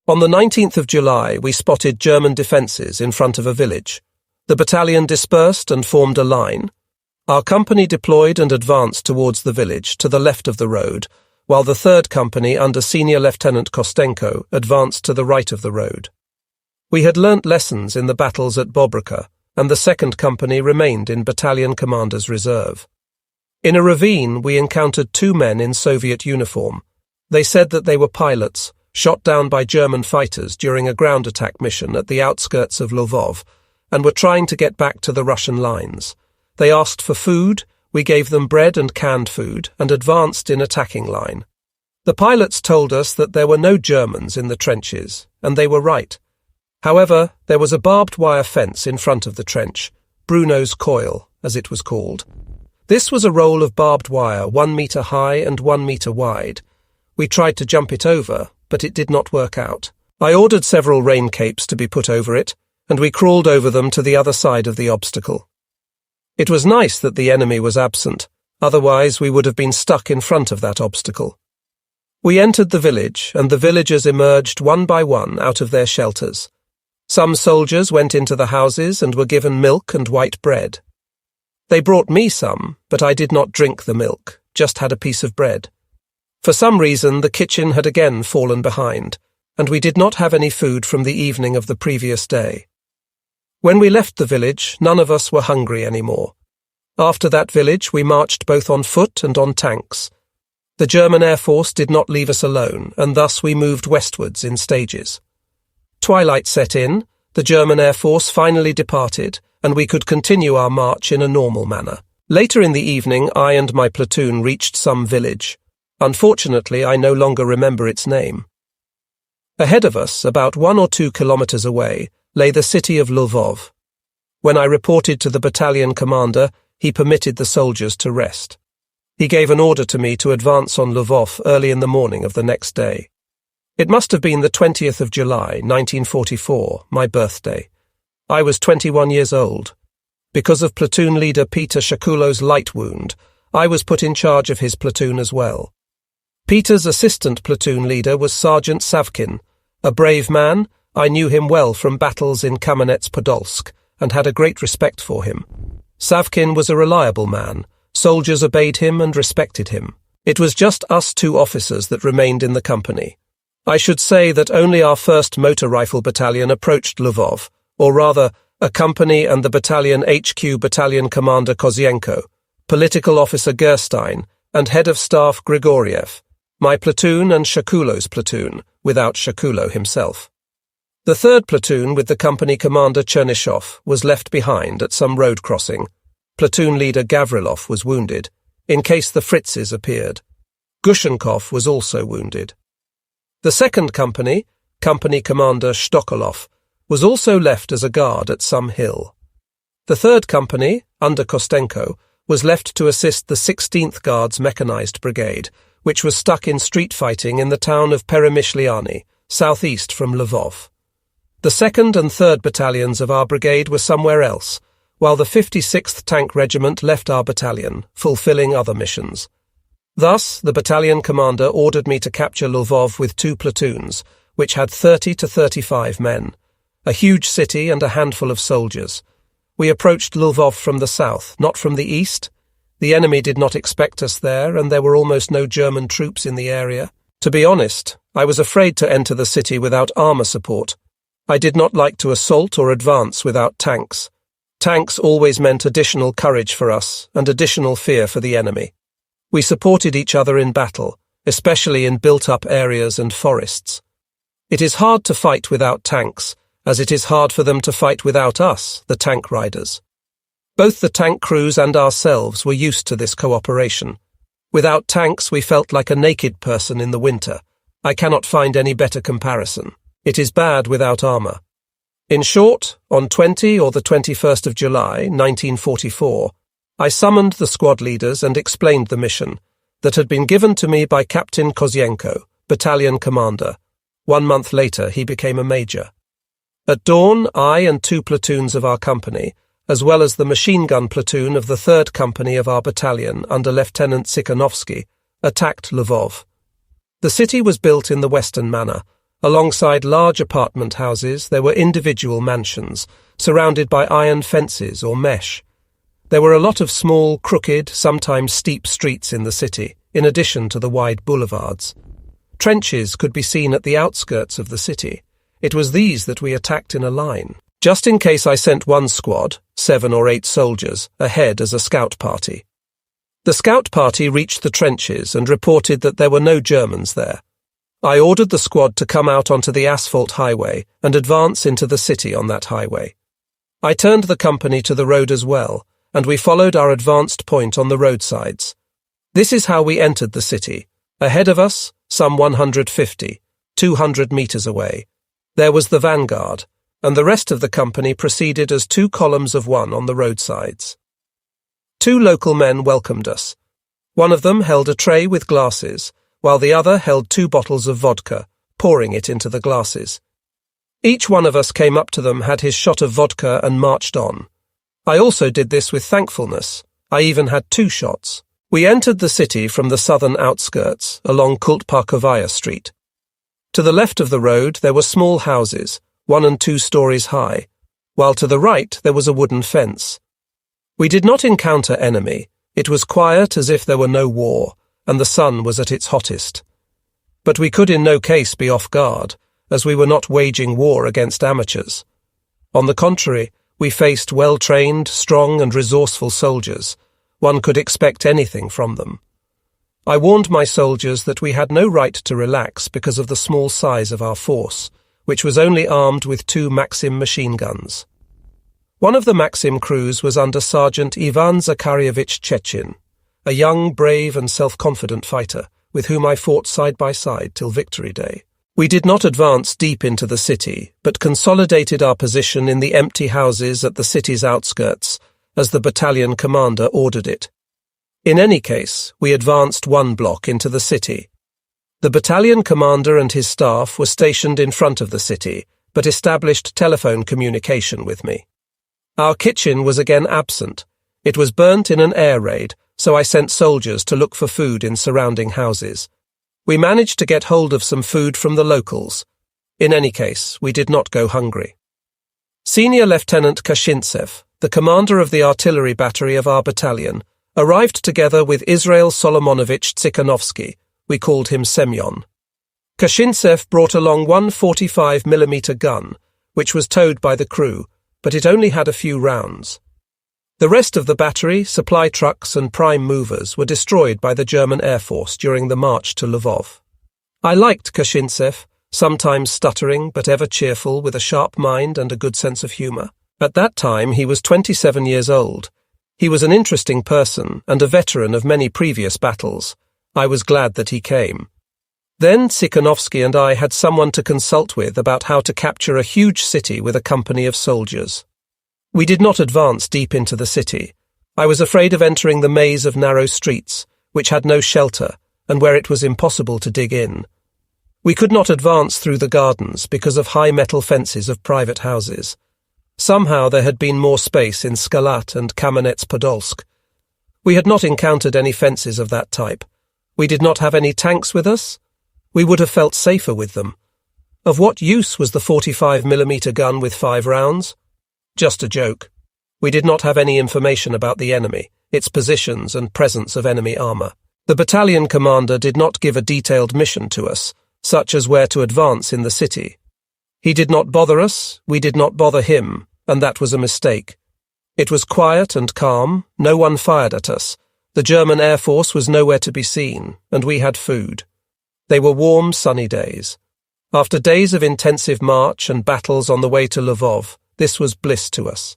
On the 19th of July, we spotted German defences in front of a village. The battalion dispersed and formed a line. Our company deployed and advanced towards the village to the left of the road, while the 3rd Company under Senior Lieutenant Kostenko advanced to the right of the road. We had learnt lessons in the battles at Bobrika, and the 2nd Company remained in Battalion Commander's reserve. In a ravine, we encountered 2 men in Soviet uniform. They said that they were pilots, shot down by German fighters during a ground attack mission at the outskirts of Lvov, and were trying to get back to the Russian lines. They asked for food, we gave them bread and canned food, and advanced in attacking line. The pilots told us that there were no Germans in the trenches, and they were right. However, there was a barbed wire fence in front of the trench, Bruno's coil, as it was called. This was a roll of barbed wire 1 metre high and 1 metre wide. We tried to jump it over, but it did not work out. I ordered several rain capes to be put over it, and we crawled over them to the other side of the obstacle. It was nice that the enemy was absent, otherwise we would have been stuck in front of that obstacle. We entered the village, and the villagers emerged one by one out of their shelters. Some soldiers went into the houses and were given milk and white bread. They brought me some, but I did not drink the milk, just had a piece of bread. For some reason, the kitchen had again fallen behind, and we did not have any food from the evening of the previous day. When we left the village, none of us were hungry anymore. After that village, we marched both on foot and on tanks. The German Air Force did not leave us alone, and thus we moved westwards in stages. Twilight set in, the German Air Force finally departed, and we could continue our march in a normal manner. Later in the evening, I and my platoon reached some village. Unfortunately, I no longer remember its name. Ahead of us, about 1 or 2 kilometers away, lay the city of Lvov. When I reported to the battalion commander, he permitted the soldiers to rest. He gave an order to me to advance on Lvov early in the morning of the next day. It must have been the 20th of July, 1944, my birthday. I was 21 years old. Because of platoon leader Peter Shakulo's light wound, I was put in charge of his platoon as well. Peter's assistant platoon leader was Sergeant Savkin. A brave man, I knew him well from battles in Kamenets-Podolsk and had a great respect for him. Savkin was a reliable man. Soldiers obeyed him and respected him. It was just us 2 officers that remained in the company. I should say that only our 1st Motor Rifle Battalion approached Lvov, or rather, a company and the battalion HQ Battalion Commander Kozienko, Political Officer Gerstein, and Head of Staff Grigoriev, my platoon and Shakulo's platoon, without Shakulo himself. The 3rd platoon with the company commander Chernyshov was left behind at some road crossing. Platoon leader Gavrilov was wounded, in case the Fritzes appeared. Gushenkov was also wounded. The 2nd Company, Company Commander Stokolov, was also left as a guard at some hill. The 3rd Company, under Kostenko, was left to assist the 16th Guards Mechanized Brigade, which was stuck in street fighting in the town of Peremyshliany, southeast from Lvov. The 2nd and 3rd Battalions of our brigade were somewhere else, while the 56th Tank Regiment left our battalion, fulfilling other missions. Thus, the battalion commander ordered me to capture Lvov with 2 platoons, which had 30 to 35 men, a huge city and a handful of soldiers. We approached Lvov from the south, not from the east. The enemy did not expect us there, and there were almost no German troops in the area. To be honest, I was afraid to enter the city without armor support. I did not like to assault or advance without tanks. Tanks always meant additional courage for us and additional fear for the enemy. We supported each other in battle, especially in built-up areas and forests. It is hard to fight without tanks, as it is hard for them to fight without us, the tank riders. Both the tank crews and ourselves were used to this cooperation. Without tanks, we felt like a naked person in the winter. I cannot find any better comparison. It is bad without armor. In short, on 20 or the 21st of July, 1944, I summoned the squad leaders and explained the mission that had been given to me by Captain Kozienko, battalion commander. 1 month later, he became a major. At dawn, I and 2 platoons of our company, as well as the machine gun platoon of the 3rd Company of our battalion under Lieutenant Sikhanovsky, attacked Lvov. The city was built in the Western manner, Alongside large apartment houses, there were individual mansions, surrounded by iron fences or mesh. There were a lot of small, crooked, sometimes steep streets in the city, in addition to the wide boulevards. Trenches could be seen at the outskirts of the city. It was these that we attacked in a line. Just in case, I sent one squad, 7 or 8 soldiers, ahead as a scout party. The scout party reached the trenches and reported that there were no Germans there. I ordered the squad to come out onto the asphalt highway and advance into the city on that highway. I turned the company to the road as well, and we followed our advanced point on the roadsides. This is how we entered the city. Ahead of us, some 150, 200 meters away, there was the vanguard, and the rest of the company proceeded as 2 columns of 1 on the roadsides. 2 local men welcomed us. One of them held a tray with glasses, while the other held 2 bottles of vodka, pouring it into the glasses. Each one of us came up to them, had his shot of vodka, and marched on. I also did this with thankfulness. I even had 2 shots. We entered the city from the southern outskirts, along Kultparkovaya Street. To the left of the road there were small houses, 1 and 2 stories high, while to the right there was a wooden fence. We did not encounter enemy. It was quiet as if there were no war, and the sun was at its hottest. But we could in no case be off guard, as we were not waging war against amateurs. On the contrary, we faced well-trained, strong and resourceful soldiers. One could expect anything from them. I warned my soldiers that we had no right to relax because of the small size of our force, which was only armed with 2 Maxim machine guns. One of the Maxim crews was under Sergeant Ivan Zakarievich Chechin, a young, brave and self-confident fighter, with whom I fought side by side till Victory Day. We did not advance deep into the city, but consolidated our position in the empty houses at the city's outskirts, as the battalion commander ordered it. In any case, we advanced 1 block into the city. The battalion commander and his staff were stationed in front of the city, but established telephone communication with me. Our kitchen was again absent. It was burnt in an air raid, so I sent soldiers to look for food in surrounding houses. We managed to get hold of some food from the locals. In any case, we did not go hungry. Senior Lieutenant Kashintsev, the commander of the artillery battery of our battalion, arrived together with Israel Solomonovich Tsikhanovsky. We called him Semyon. Kashintsev brought along 1 45mm gun, which was towed by the crew, but it only had a few rounds. The rest of the battery, supply trucks and prime movers were destroyed by the German Air Force during the march to Lvov. I liked Kashintsev, sometimes stuttering but ever cheerful, with a sharp mind and a good sense of humour. At that time he was 27 years old. He was an interesting person and a veteran of many previous battles. I was glad that he came. Then Tsikhanovsky and I had someone to consult with about how to capture a huge city with a company of soldiers. We did not advance deep into the city. I was afraid of entering the maze of narrow streets, which had no shelter, and where it was impossible to dig in. We could not advance through the gardens because of high metal fences of private houses. Somehow there had been more space in Skalat and Kamenets-Podolsk. We had not encountered any fences of that type. We did not have any tanks with us. We would have felt safer with them. Of what use was the 45mm gun with 5 rounds? Just a joke. We did not have any information about the enemy, its positions and presence of enemy armour. The battalion commander did not give a detailed mission to us, such as where to advance in the city. He did not bother us, we did not bother him, and that was a mistake. It was quiet and calm, no one fired at us. The German Air Force was nowhere to be seen, and we had food. They were warm, sunny days. After days of intensive march and battles on the way to Lvov, this was bliss to us.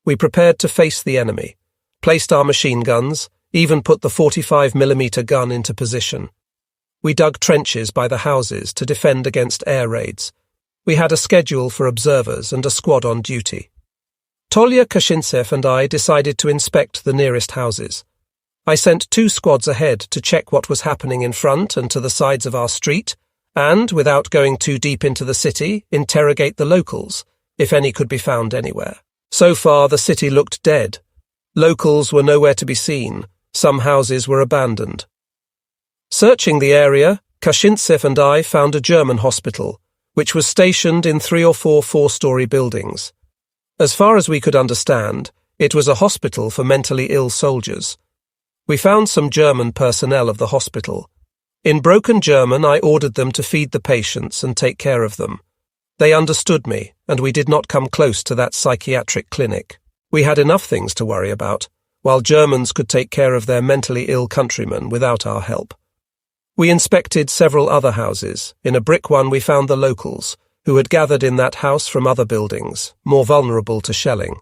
We prepared to face the enemy, placed our machine guns, even put the 45mm gun into position. We dug trenches by the houses to defend against air raids. We had a schedule for observers and a squad on duty. Tolya Kashintsev and I decided to inspect the nearest houses. I sent 2 squads ahead to check what was happening in front and to the sides of our street, and, without going too deep into the city, interrogate the locals, if any could be found anywhere. So far, the city looked dead. Locals were nowhere to be seen. Some houses were abandoned. Searching the area, Kashintsev and I found a German hospital, which was stationed in 3 or 4 four-story buildings. As far as we could understand, it was a hospital for mentally ill soldiers. We found some German personnel of the hospital. In broken German, I ordered them to feed the patients and take care of them. They understood me, and we did not come close to that psychiatric clinic. We had enough things to worry about, while Germans could take care of their mentally ill countrymen without our help. We inspected several other houses. In a brick one we found the locals, who had gathered in that house from other buildings, more vulnerable to shelling.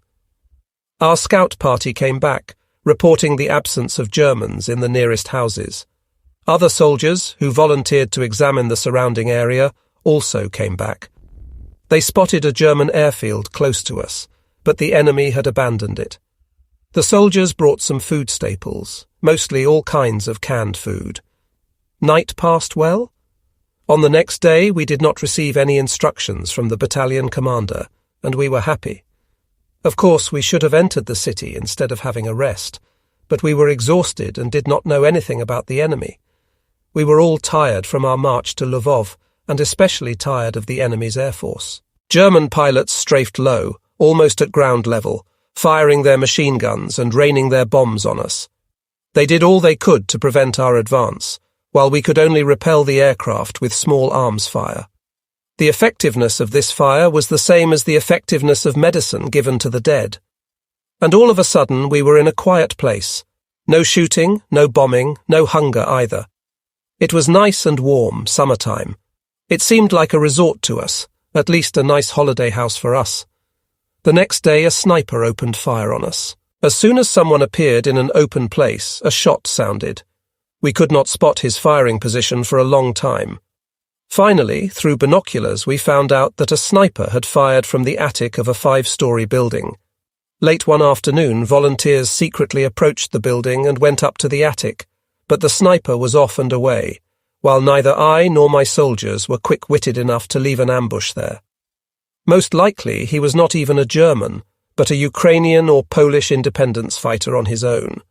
Our scout party came back, reporting the absence of Germans in the nearest houses. Other soldiers, who volunteered to examine the surrounding area, also came back. They spotted a German airfield close to us, but the enemy had abandoned it. The soldiers brought some food staples, mostly all kinds of canned food. Night passed well. On the next day we did not receive any instructions from the battalion commander, and we were happy. Of course, we should have entered the city instead of having a rest, but we were exhausted and did not know anything about the enemy. We were all tired from our march to Lvov, and especially tired of the enemy's air force. German pilots strafed low, almost at ground level, firing their machine guns and raining their bombs on us. They did all they could to prevent our advance, while we could only repel the aircraft with small arms fire. The effectiveness of this fire was the same as the effectiveness of medicine given to the dead. And all of a sudden we were in a quiet place. No shooting, no bombing, no hunger either. It was nice and warm, summertime. It seemed like a resort to us, at least a nice holiday house for us. The next day a sniper opened fire on us. As soon as someone appeared in an open place, a shot sounded. We could not spot his firing position for a long time. Finally, through binoculars, we found out that a sniper had fired from the attic of a 5-story building. Late one afternoon, volunteers secretly approached the building and went up to the attic, but the sniper was off and away, while neither I nor my soldiers were quick-witted enough to leave an ambush there. Most likely, he was not even a German, but a Ukrainian or Polish independence fighter on his own.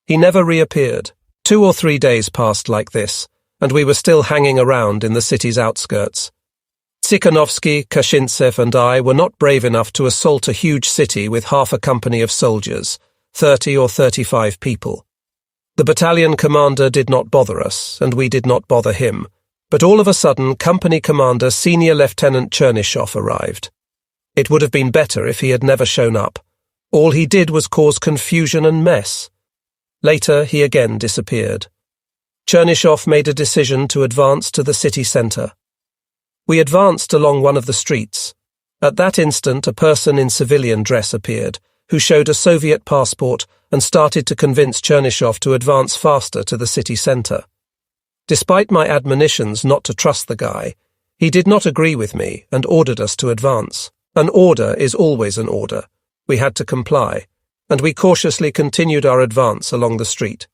He never reappeared. 2 or 3 days passed like this, and we were still hanging around in the city's outskirts. Tsikhanovsky, Kashintsev and I were not brave enough to assault a huge city with half a company of soldiers, 30 or 35 people. The battalion commander did not bother us, and we did not bother him, but all of a sudden Company Commander Senior Lieutenant Chernyshov arrived. It would have been better if he had never shown up. All he did was cause confusion and mess. Later he again disappeared. Chernyshov made a decision to advance to the city centre. We advanced along one of the streets. At that instant a person in civilian dress appeared, who showed a Soviet passport and started to convince Chernyshov to advance faster to the city centre. Despite my admonitions not to trust the guy, he did not agree with me and ordered us to advance. An order is always an order. We had to comply, and we cautiously continued our advance along the street.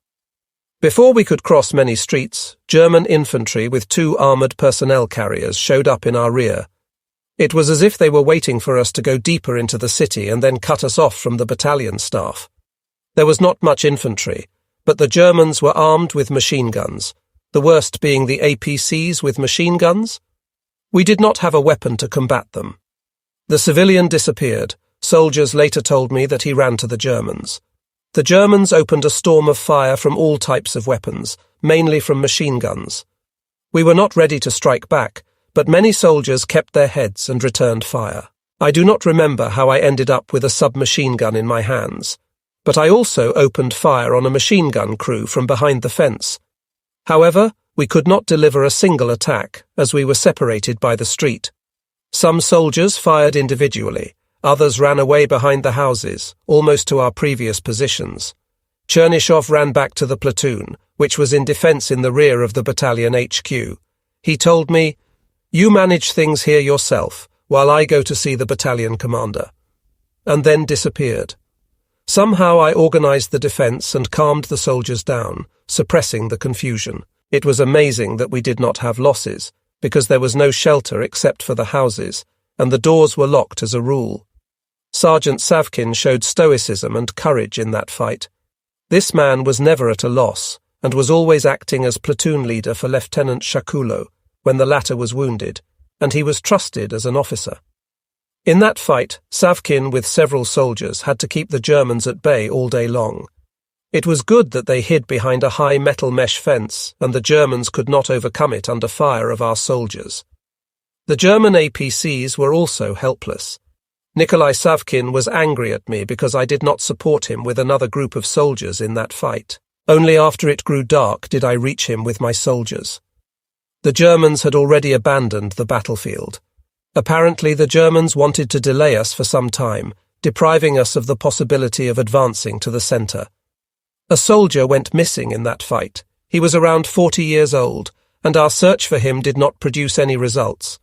Before we could cross many streets, German infantry with 2 armoured personnel carriers showed up in our rear. It was as if they were waiting for us to go deeper into the city and then cut us off from the battalion staff. There was not much infantry, but the Germans were armed with machine guns, the worst being the APCs with machine guns. We did not have a weapon to combat them. The civilian disappeared. Soldiers later told me that he ran to the Germans. The Germans opened a storm of fire from all types of weapons, mainly from machine guns. We were not ready to strike back, but many soldiers kept their heads and returned fire. I do not remember how I ended up with a submachine gun in my hands, but I also opened fire on a machine gun crew from behind the fence. However, we could not deliver a single attack, as we were separated by the street. Some soldiers fired individually. Others ran away behind the houses, almost to our previous positions. Chernyshov ran back to the platoon, which was in defence in the rear of the battalion HQ. He told me, "You manage things here yourself, while I go to see the battalion commander," and then disappeared. Somehow I organised the defence and calmed the soldiers down, suppressing the confusion. It was amazing that we did not have losses, because there was no shelter except for the houses, and the doors were locked as a rule. Sergeant Savkin showed stoicism and courage in that fight. This man was never at a loss, and was always acting as platoon leader for Lieutenant Shakulo when the latter was wounded, and he was trusted as an officer. In that fight, Savkin with several soldiers had to keep the Germans at bay all day long. It was good that they hid behind a high metal mesh fence, and the Germans could not overcome it under fire of our soldiers. The German APCs were also helpless. Nikolai Savkin was angry at me because I did not support him with another group of soldiers in that fight. Only after it grew dark did I reach him with my soldiers. The Germans had already abandoned the battlefield. Apparently the Germans wanted to delay us for some time, depriving us of the possibility of advancing to the centre. A soldier went missing in that fight. He was around 40 years old, and our search for him did not produce any results.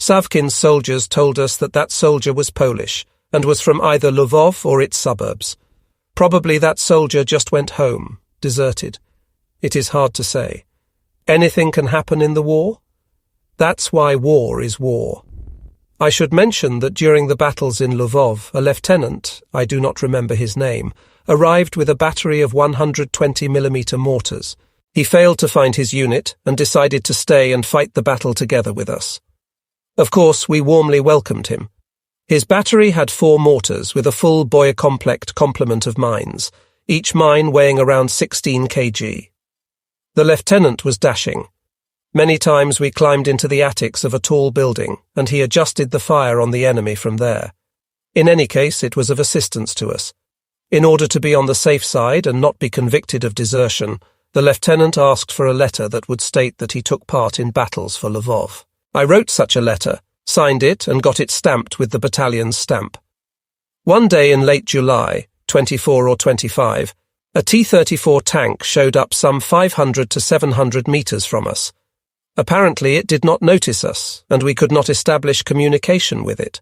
Savkin's soldiers told us that that soldier was Polish, and was from either Lvov or its suburbs. Probably that soldier just went home, deserted. It is hard to say. Anything can happen in the war? That's why war is war. I should mention that during the battles in Lvov, a lieutenant, I do not remember his name, arrived with a battery of 120mm mortars. He failed to find his unit and decided to stay and fight the battle together with us. Of course, we warmly welcomed him. His battery had 4 mortars with a full Boye-Komplett complement of mines, each mine weighing around 16 kg. The lieutenant was dashing. Many times we climbed into the attics of a tall building, and he adjusted the fire on the enemy from there. In any case, it was of assistance to us. In order to be on the safe side and not be convicted of desertion, the lieutenant asked for a letter that would state that he took part in battles for Lvov. I wrote such a letter, signed it, and got it stamped with the battalion's stamp. One day in late July, 24 or 25, a T-34 tank showed up some 500 to 700 meters from us. Apparently it did not notice us, and we could not establish communication with it.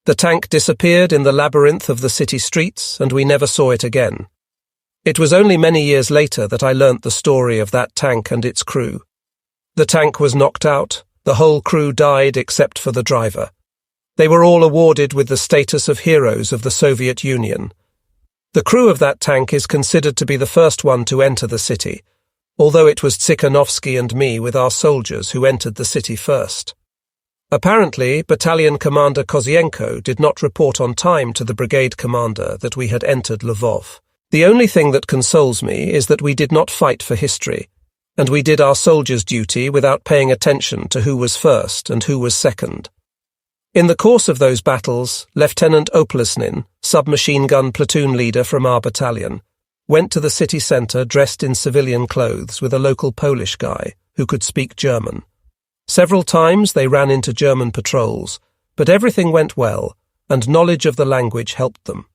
The tank disappeared in the labyrinth of the city streets, and we never saw it again. It was only many years later that I learnt the story of that tank and its crew. The tank was knocked out, the whole crew died except for the driver. They were all awarded with the status of heroes of the Soviet Union. The crew of that tank is considered to be the first one to enter the city, although it was Tsikhanovsky and me with our soldiers who entered the city first. Apparently, Battalion Commander Kozienko did not report on time to the brigade commander that we had entered Lvov. The only thing that consoles me is that we did not fight for history, and we did our soldiers' duty without paying attention to who was first and who was second. In the course of those battles, Lieutenant Oplesnin, submachine gun platoon leader from our battalion, went to the city centre dressed in civilian clothes with a local Polish guy who could speak German. Several times they ran into German patrols, but everything went well, and knowledge of the language helped them.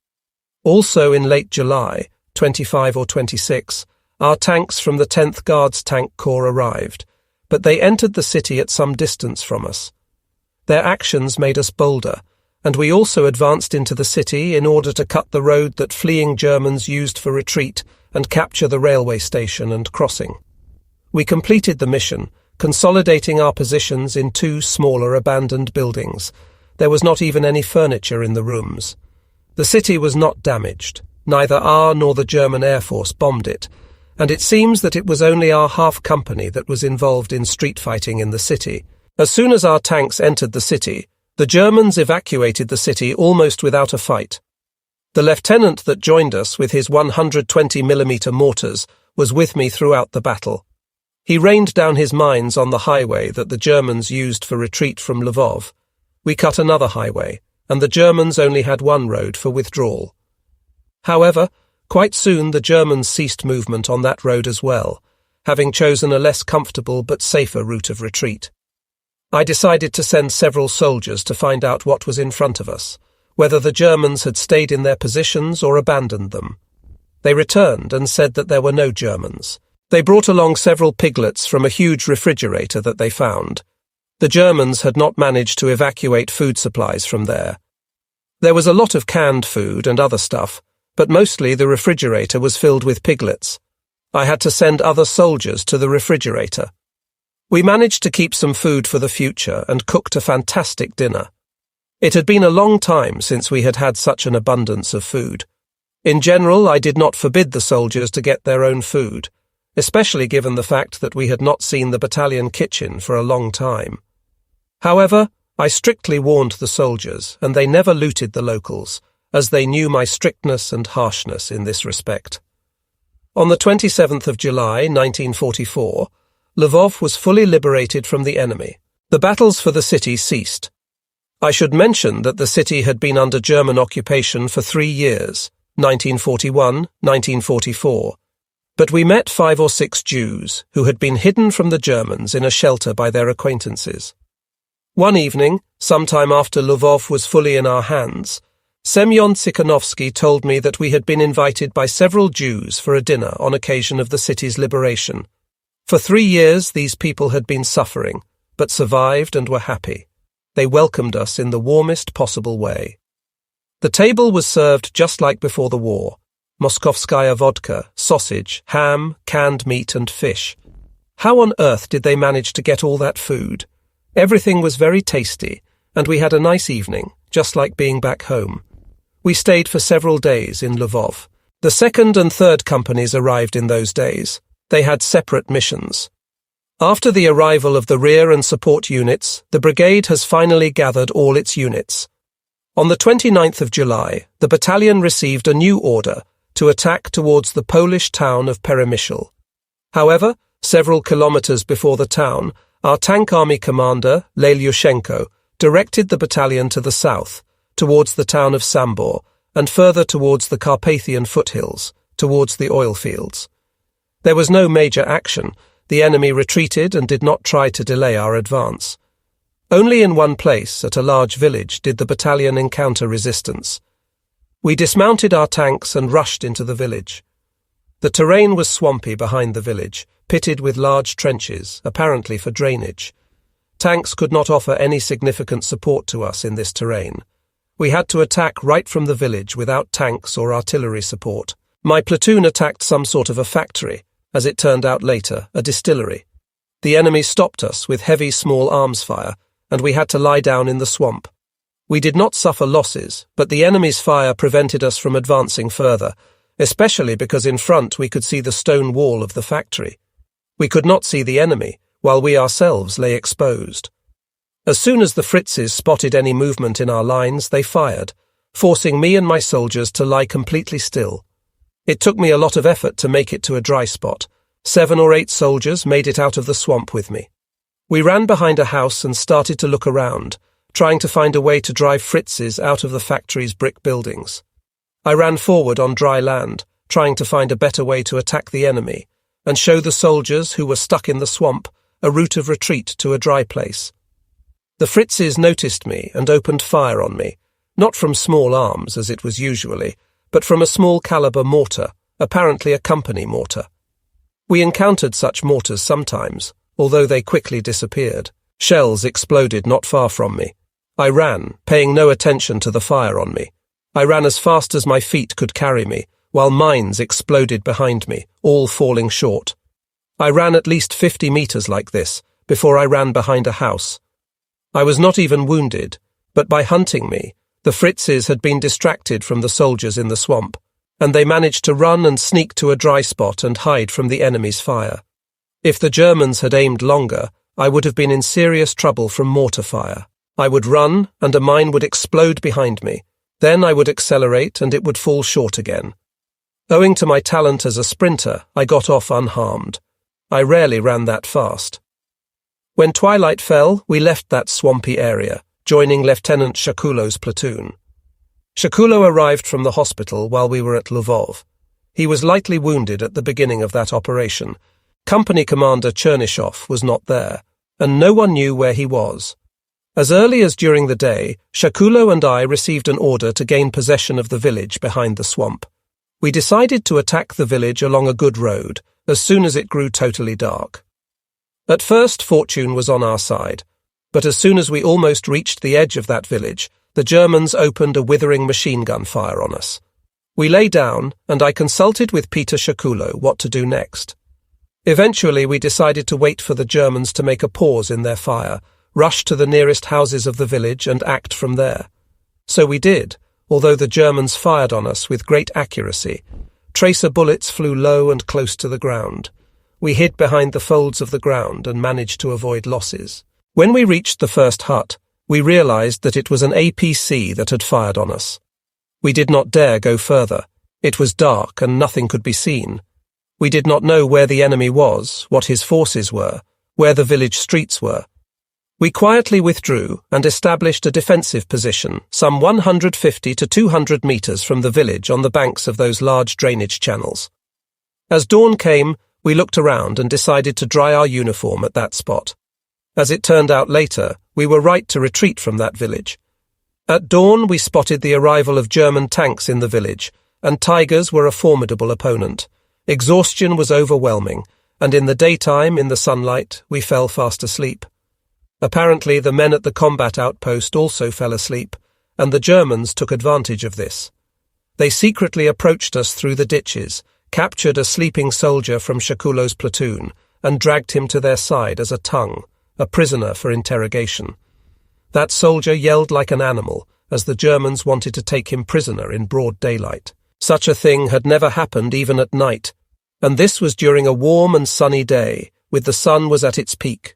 Also in late July, 25 or 26, our tanks from the 10th Guards Tank Corps arrived, but they entered the city at some distance from us. Their actions made us bolder, and we also advanced into the city in order to cut the road that fleeing Germans used for retreat and capture the railway station and crossing. We completed the mission, consolidating our positions in 2 smaller abandoned buildings. There was not even any furniture in the rooms. The city was not damaged. Neither our nor the German Air Force bombed it, and it seems that it was only our half company that was involved in street fighting in the city. As soon as our tanks entered the city, the Germans evacuated the city almost without a fight. The lieutenant that joined us with his 120mm mortars was with me throughout the battle. He rained down his mines on the highway that the Germans used for retreat from Lvov. We cut another highway, and the Germans only had one road for withdrawal. However, quite soon the Germans ceased movement on that road as well, having chosen a less comfortable but safer route of retreat. I decided to send several soldiers to find out what was in front of us, whether the Germans had stayed in their positions or abandoned them. They returned and said that there were no Germans. They brought along several piglets from a huge refrigerator that they found. The Germans had not managed to evacuate food supplies from there. There was a lot of canned food and other stuff, but mostly the refrigerator was filled with piglets. I had to send other soldiers to the refrigerator. We managed to keep some food for the future and cooked a fantastic dinner. It had been a long time since we had had such an abundance of food. In general, I did not forbid the soldiers to get their own food, especially given the fact that we had not seen the battalion kitchen for a long time. However, I strictly warned the soldiers, and they never looted the locals, as they knew my strictness and harshness in this respect. On the 27th of July, 1944, Lvov was fully liberated from the enemy. The battles for the city ceased. I should mention that the city had been under German occupation for 3 years, 1941, 1944, but we met 5 or 6 Jews who had been hidden from the Germans in a shelter by their acquaintances. One evening, sometime after Lvov was fully in our hands, Semyon Tsikhanovsky told me that we had been invited by several Jews for a dinner on occasion of the city's liberation. For 3 years these people had been suffering, but survived and were happy. They welcomed us in the warmest possible way. The table was served just like before the war: Moskovskaya vodka, sausage, ham, canned meat and fish. How on earth did they manage to get all that food? Everything was very tasty, and we had a nice evening, just like being back home. We stayed for several days in Lvov. The 2nd and 3rd companies arrived in those days. They had separate missions. After the arrival of the rear and support units, the brigade has finally gathered all its units. On the 29th of July, the battalion received a new order to attack towards the Polish town of Peremyshl. However, several kilometers before the town, our tank army commander, Lelyushenko, directed the battalion to the south, towards the town of Sambor, and further towards the Carpathian foothills, towards the oil fields. There was no major action. The enemy retreated and did not try to delay our advance. Only in one place, at a large village, did the battalion encounter resistance. We dismounted our tanks and rushed into the village. The terrain was swampy behind the village, pitted with large trenches, apparently for drainage. Tanks could not offer any significant support to us in this terrain. We had to attack right from the village without tanks or artillery support. My platoon attacked some sort of a factory, as it turned out later, a distillery. The enemy stopped us with heavy small arms fire, and we had to lie down in the swamp. We did not suffer losses, but the enemy's fire prevented us from advancing further, especially because in front we could see the stone wall of the factory. We could not see the enemy, while we ourselves lay exposed. As soon as the Fritzes spotted any movement in our lines, they fired, forcing me and my soldiers to lie completely still. It took me a lot of effort to make it to a dry spot. 7 or 8 soldiers made it out of the swamp with me. We ran behind a house and started to look around, trying to find a way to drive Fritzes out of the factory's brick buildings. I ran forward on dry land, trying to find a better way to attack the enemy, and show the soldiers who were stuck in the swamp a route of retreat to a dry place. The Fritzes noticed me and opened fire on me, not from small arms as it was usually, but from a small caliber mortar, apparently a company mortar. We encountered such mortars sometimes, although they quickly disappeared. Shells exploded not far from me. I ran, paying no attention to the fire on me. I ran as fast as my feet could carry me, while mines exploded behind me, all falling short. I ran at least 50 meters like this, before I ran behind a house. I was not even wounded, but by hunting me, the Fritzes had been distracted from the soldiers in the swamp, and they managed to run and sneak to a dry spot and hide from the enemy's fire. If the Germans had aimed longer, I would have been in serious trouble from mortar fire. I would run, and a mine would explode behind me. Then I would accelerate, and it would fall short again. Owing to my talent as a sprinter, I got off unharmed. I rarely ran that fast. When twilight fell, we left that swampy area, joining Lieutenant Shakulo's platoon. Shakulo arrived from the hospital while we were at Lvov. He was lightly wounded at the beginning of that operation. Company Commander Chernyshov was not there, and no one knew where he was. As early as during the day, Shakulo and I received an order to gain possession of the village behind the swamp. We decided to attack the village along a good road, as soon as it grew totally dark. At first, fortune was on our side, but as soon as we almost reached the edge of that village, the Germans opened a withering machine gun fire on us. We lay down, and I consulted with Peter Shakulo what to do next. Eventually, we decided to wait for the Germans to make a pause in their fire, rush to the nearest houses of the village and act from there. So we did, although the Germans fired on us with great accuracy. Tracer bullets flew low and close to the ground. We hid behind the folds of the ground and managed to avoid losses. When we reached the first hut, we realized that it was an APC that had fired on us. We did not dare go further. It was dark and nothing could be seen. We did not know where the enemy was, what his forces were, where the village streets were. We quietly withdrew and established a defensive position some 150 to 200 meters from the village on the banks of those large drainage channels. As dawn came, we looked around and decided to dry our uniform at that spot. As it turned out later, we were right to retreat from that village. At dawn, we spotted the arrival of German tanks in the village, and Tigers were a formidable opponent. Exhaustion was overwhelming, and in the daytime, in the sunlight, we fell fast asleep. Apparently, the men at the combat outpost also fell asleep, and the Germans took advantage of this. They secretly approached us through the ditches, captured a sleeping soldier from Shakulo's platoon, and dragged him to their side as a tongue, a prisoner for interrogation. That soldier yelled like an animal, as the Germans wanted to take him prisoner in broad daylight. Such a thing had never happened even at night, and this was during a warm and sunny day, with the sun was at its peak.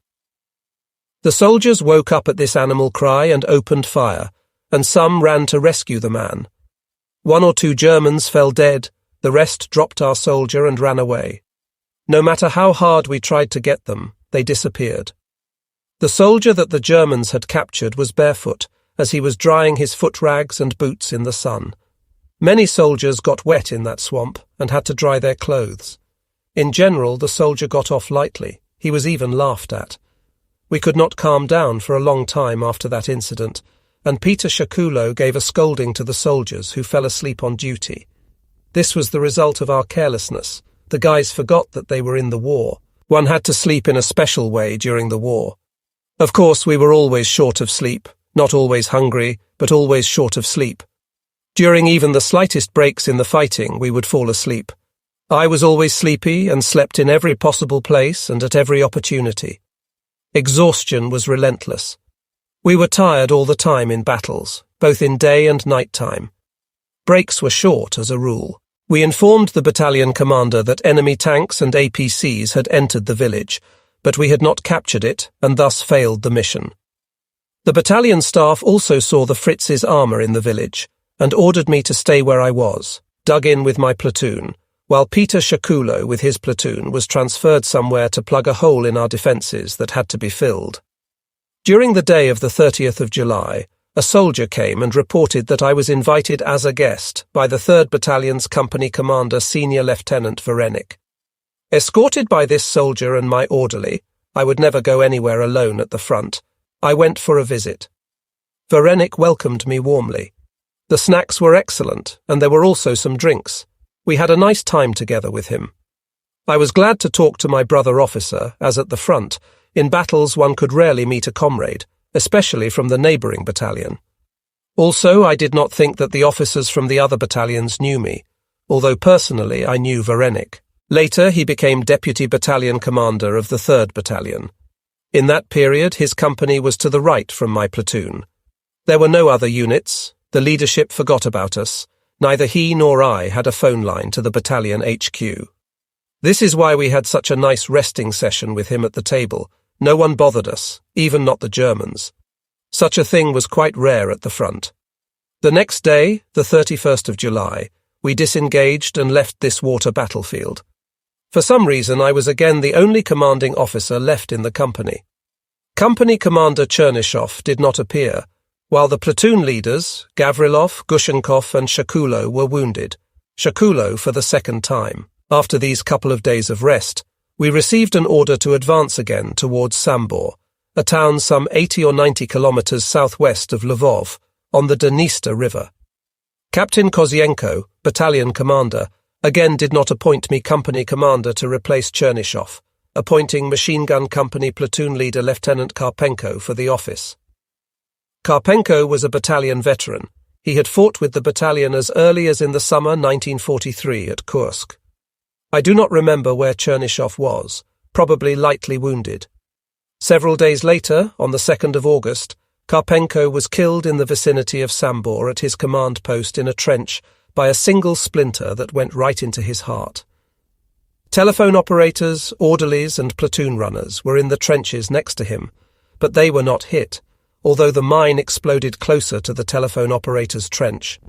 The soldiers woke up at this animal cry and opened fire, and some ran to rescue the man. 1 or 2 Germans fell dead, the rest dropped our soldier and ran away. No matter how hard we tried to get them, they disappeared. The soldier that the Germans had captured was barefoot, as he was drying his foot rags and boots in the sun. Many soldiers got wet in that swamp and had to dry their clothes. In general, the soldier got off lightly. He was even laughed at. We could not calm down for a long time after that incident, and Peter Shakulo gave a scolding to the soldiers who fell asleep on duty. This was the result of our carelessness. The guys forgot that they were in the war. One had to sleep in a special way during the war. Of course, we were always short of sleep, not always hungry, but always short of sleep. During even the slightest breaks in the fighting, we would fall asleep. I was always sleepy and slept in every possible place and at every opportunity. Exhaustion was relentless. We were tired all the time in battles, both in day and night time. Breaks were short as a rule. We informed the battalion commander that enemy tanks and APCs had entered the village, but we had not captured it and thus failed the mission. The battalion staff also saw the Fritz's armour in the village and ordered me to stay where I was, dug in with my platoon, while Peter Shakulo with his platoon was transferred somewhere to plug a hole in our defences that had to be filled. During the day of the 30th of July, a soldier came and reported that I was invited as a guest by the 3rd Battalion's company commander Senior Lieutenant Varenik. Escorted by this soldier and my orderly, I would never go anywhere alone at the front. I went for a visit. Varenik welcomed me warmly. The snacks were excellent, and there were also some drinks. We had a nice time together with him. I was glad to talk to my brother officer, as at the front, in battles one could rarely meet a comrade, especially from the neighbouring battalion. Also, I did not think that the officers from the other battalions knew me, although personally I knew Varenik. Later, he became deputy battalion commander of the 3rd Battalion. In that period, his company was to the right from my platoon. There were no other units. The leadership forgot about us. Neither he nor I had a phone line to the battalion HQ. This is why we had such a nice resting session with him at the table. No one bothered us, even not the Germans. Such a thing was quite rare at the front. The next day, the 31st of July, we disengaged and left this water battlefield. For some reason, I was again the only commanding officer left in the company. Company Commander Chernyshov did not appear, while the platoon leaders, Gavrilov, Gushenkov and Shakulo were wounded. Shakulo for the 2nd time. After these couple of days of rest, we received an order to advance again towards Sambor, a town some 80 or 90 kilometers southwest of Lvov, on the Dniester River. Captain Kozienko, battalion commander, again did not appoint me company commander to replace Chernyshov, appointing machine gun company platoon leader Lieutenant Karpenko for the office. Karpenko was a battalion veteran. He had fought with the battalion as early as in the summer 1943 at Kursk. I do not remember where Chernyshov was, probably lightly wounded. Several days later, on the 2nd of August, Karpenko was killed in the vicinity of Sambor at his command post in a trench by a single splinter that went right into his heart. Telephone operators, orderlies and platoon runners were in the trenches next to him, but they were not hit, although the mine exploded closer to the telephone operator's trench.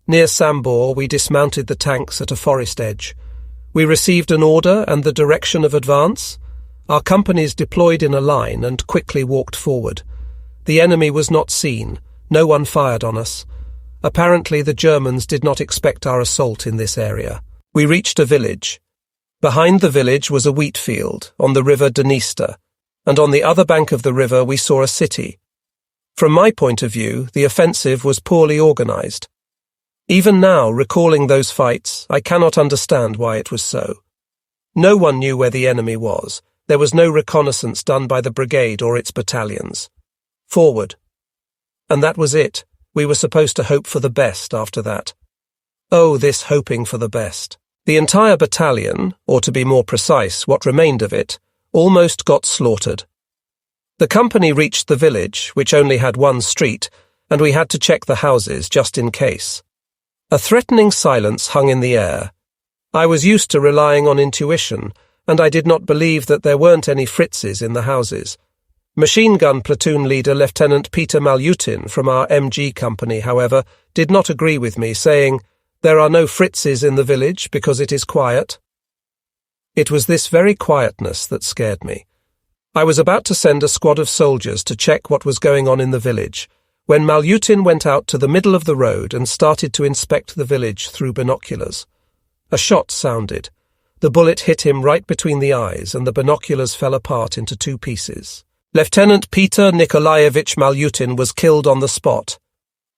Near Sambor, we dismounted the tanks at a forest edge. We received an order and the direction of advance. Our companies deployed in a line and quickly walked forward. The enemy was not seen. No one fired on us. Apparently, the Germans did not expect our assault in this area. We reached a village. Behind the village was a wheat field on the river Dniester, and on the other bank of the river we saw a city. From my point of view, the offensive was poorly organized. Even now, recalling those fights, I cannot understand why it was so. No one knew where the enemy was. There was no reconnaissance done by the brigade or its battalions. Forward. And that was it. We were supposed to hope for the best after that. Oh, this hoping for the best. The entire battalion, or to be more precise, what remained of it, almost got slaughtered. The company reached the village, which only had one street, and we had to check the houses just in case. A threatening silence hung in the air. I was used to relying on intuition, and I did not believe that there weren't any Fritzes in the houses. Machine gun platoon leader Lieutenant Peter Malutin from our MG company, however, did not agree with me, saying, "There are no Fritzes in the village because it is quiet." It was this very quietness that scared me. I was about to send a squad of soldiers to check what was going on in the village, when Malutin went out to the middle of the road and started to inspect the village through binoculars. A shot sounded. The bullet hit him right between the eyes, and the binoculars fell apart into two pieces. Lieutenant Peter Nikolaevich Malutin was killed on the spot.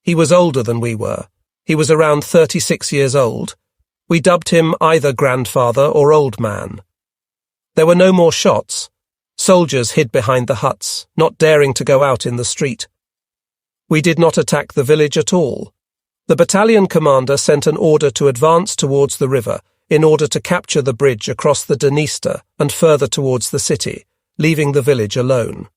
He was older than we were. He was around 36 years old. We dubbed him either grandfather or old man. There were no more shots. Soldiers hid behind the huts, not daring to go out in the street. We did not attack the village at all. The battalion commander sent an order to advance towards the river in order to capture the bridge across the Dniester and further towards the city, leaving the village alone.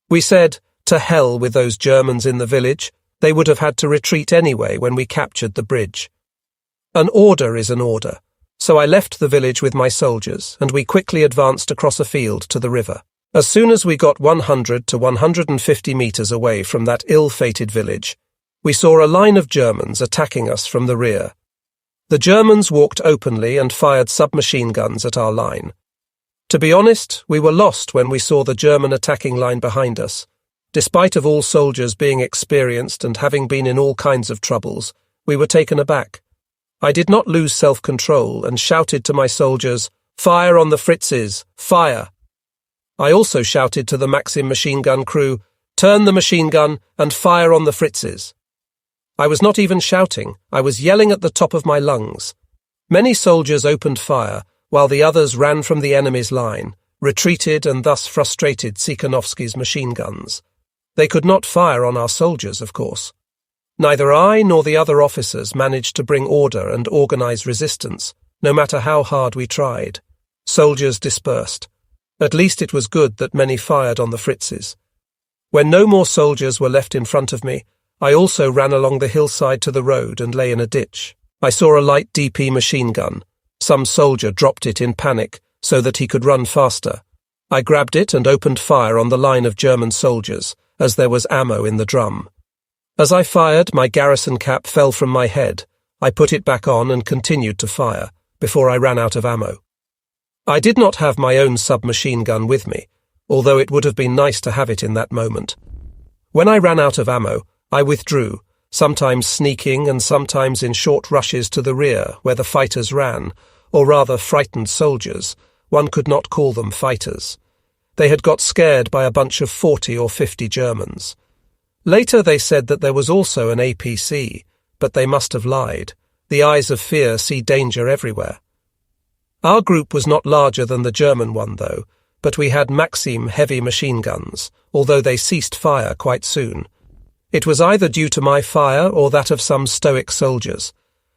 We said, to hell with those Germans in the village. They would have had to retreat anyway when we captured the bridge. An order is an order, so I left the village with my soldiers, and we quickly advanced across a field to the river. As soon as we got 100 to 150 meters away from that ill-fated village, we saw a line of Germans attacking us from the rear. The Germans walked openly and fired submachine guns at our line. To be honest, we were lost when we saw the German attacking line behind us. Despite of all soldiers being experienced and having been in all kinds of troubles, we were taken aback. I did not lose self-control and shouted to my soldiers, "Fire on the Fritzes! Fire!" I also shouted to the Maxim machine gun crew, "Turn the machine gun and fire on the Fritzes!" I was not even shouting, I was yelling at the top of my lungs. Many soldiers opened fire, while the others ran from the enemy's line, retreated and thus frustrated Tsikhanovsky's machine guns. They could not fire on our soldiers, of course. Neither I nor the other officers managed to bring order and organize resistance, no matter how hard we tried. Soldiers dispersed. At least it was good that many fired on the Fritzes. When no more soldiers were left in front of me, I also ran along the hillside to the road and lay in a ditch. I saw a light DP machine gun. Some soldier dropped it in panic so that he could run faster. I grabbed it and opened fire on the line of German soldiers, as there was ammo in the drum. As I fired, my garrison cap fell from my head. I put it back on and continued to fire, before I ran out of ammo. I did not have my own submachine gun with me, although it would have been nice to have it in that moment. When I ran out of ammo, I withdrew, sometimes sneaking and sometimes in short rushes to the rear where the fighters ran, or rather frightened soldiers. One could not call them fighters. They had got scared by a bunch of 40 or 50 Germans. Later they said that there was also an APC, but they must have lied. The eyes of fear see danger everywhere. Our group was not larger than the German one, though, but we had Maxim heavy machine guns, although they ceased fire quite soon. It was either due to my fire or that of some stoic soldiers,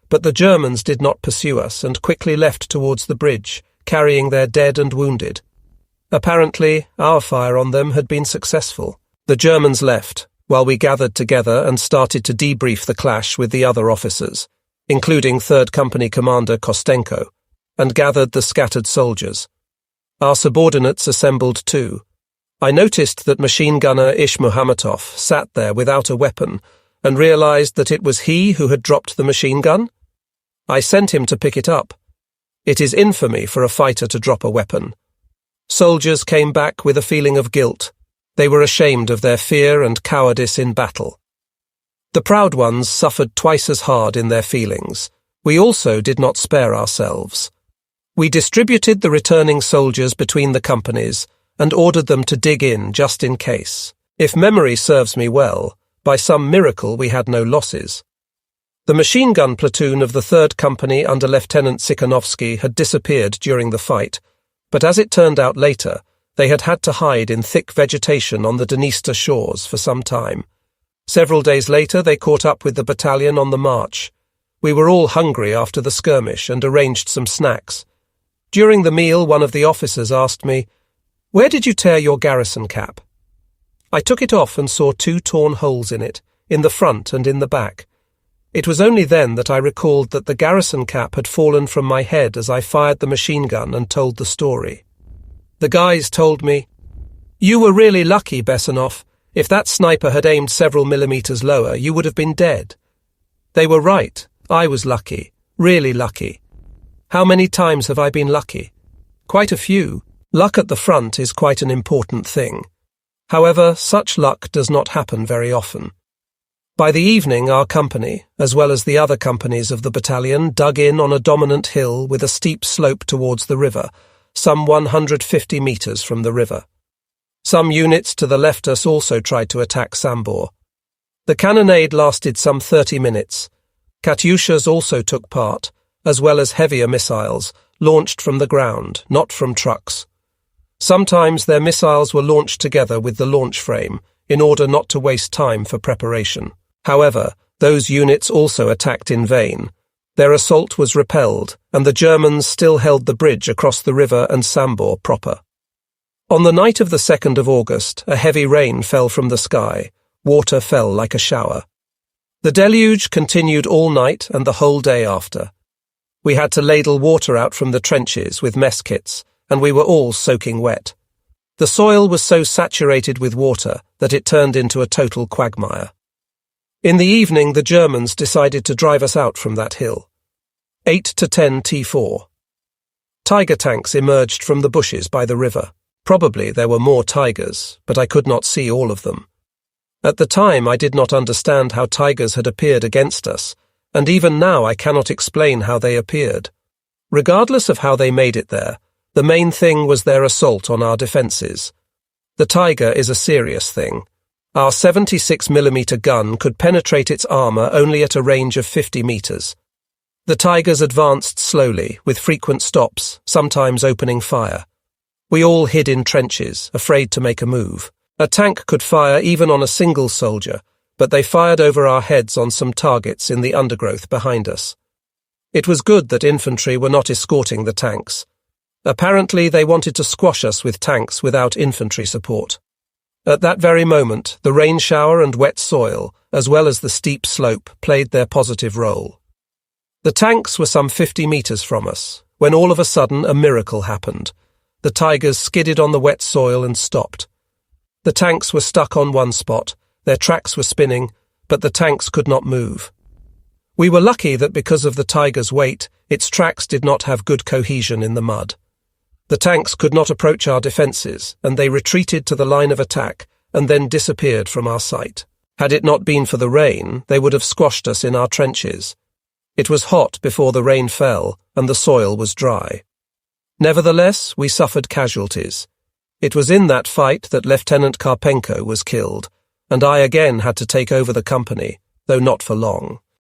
but the Germans did not pursue us and quickly left towards the bridge, carrying their dead and wounded. Apparently, our fire on them had been successful. The Germans left, while we gathered together and started to debrief the clash with the other officers, including 3rd Company Commander Kostenko, and gathered the scattered soldiers. Our subordinates assembled too. I noticed that machine gunner Ish Muhammatov sat there without a weapon and realized that it was he who had dropped the machine gun. I sent him to pick it up. It is infamy for a fighter to drop a weapon. Soldiers came back with a feeling of guilt. They were ashamed of their fear and cowardice in battle. The proud ones suffered twice as hard in their feelings. We also did not spare ourselves. We distributed the returning soldiers between the companies and ordered them to dig in just in case. If memory serves me well, by some miracle we had no losses. The machine gun platoon of the 3rd Company under Lieutenant Sikhanovsky had disappeared during the fight, but as it turned out later, they had had to hide in thick vegetation on the Dniester shores for some time. Several days later they caught up with the battalion on the march. We were all hungry after the skirmish and arranged some snacks. During the meal, one of the officers asked me, "Where did you tear your garrison cap?" I took it off and saw 2 torn holes in it, in the front and in the back. It was only then that I recalled that the garrison cap had fallen from my head as I fired the machine gun and told the story. The guys told me, "You were really lucky, Bessonov. If that sniper had aimed several millimeters lower, you would have been dead." They were right. I was lucky, really lucky. How many times have I been lucky? Quite a few. Luck at the front is quite an important thing. However, such luck does not happen very often. By the evening, our company, as well as the other companies of the battalion, dug in on a dominant hill with a steep slope towards the river, some 150 meters from the river. Some units to the left us also tried to attack Sambor. The cannonade lasted some 30 minutes. Katyushas also took part, as well as heavier missiles, launched from the ground, not from trucks. Sometimes their missiles were launched together with the launch frame, in order not to waste time for preparation. However, those units also attacked in vain. Their assault was repelled, and the Germans still held the bridge across the river and Sambor proper. On the night of the 2nd of August, a heavy rain fell from the sky. Water fell like a shower. The deluge continued all night and the whole day after. We had to ladle water out from the trenches with mess kits, and we were all soaking wet. The soil was so saturated with water that it turned into a total quagmire. In the evening, the Germans decided to drive us out from that hill. 8 to 10 T4. Tiger tanks emerged from the bushes by the river. Probably there were more tigers, but I could not see all of them. At the time, I did not understand how tigers had appeared against us, and even now I cannot explain how they appeared. Regardless of how they made it there, the main thing was their assault on our defences. The Tiger is a serious thing. Our 76mm gun could penetrate its armour only at a range of 50 metres. The Tigers advanced slowly, with frequent stops, sometimes opening fire. We all hid in trenches, afraid to make a move. A tank could fire even on a single soldier, but they fired over our heads on some targets in the undergrowth behind us. It was good that infantry were not escorting the tanks. Apparently they wanted to squash us with tanks without infantry support. At that very moment, the rain shower and wet soil, as well as the steep slope, played their positive role. The tanks were some 50 metres from us, when all of a sudden a miracle happened. The Tigers skidded on the wet soil and stopped. The tanks were stuck on one spot, their tracks were spinning, but the tanks could not move. We were lucky that because of the Tiger's weight, its tracks did not have good cohesion in the mud. The tanks could not approach our defences, and they retreated to the line of attack and then disappeared from our sight. Had it not been for the rain, they would have squashed us in our trenches. It was hot before the rain fell, and the soil was dry. Nevertheless, we suffered casualties. It was in that fight that Lieutenant Karpenko was killed, and I again had to take over the company, though not for long.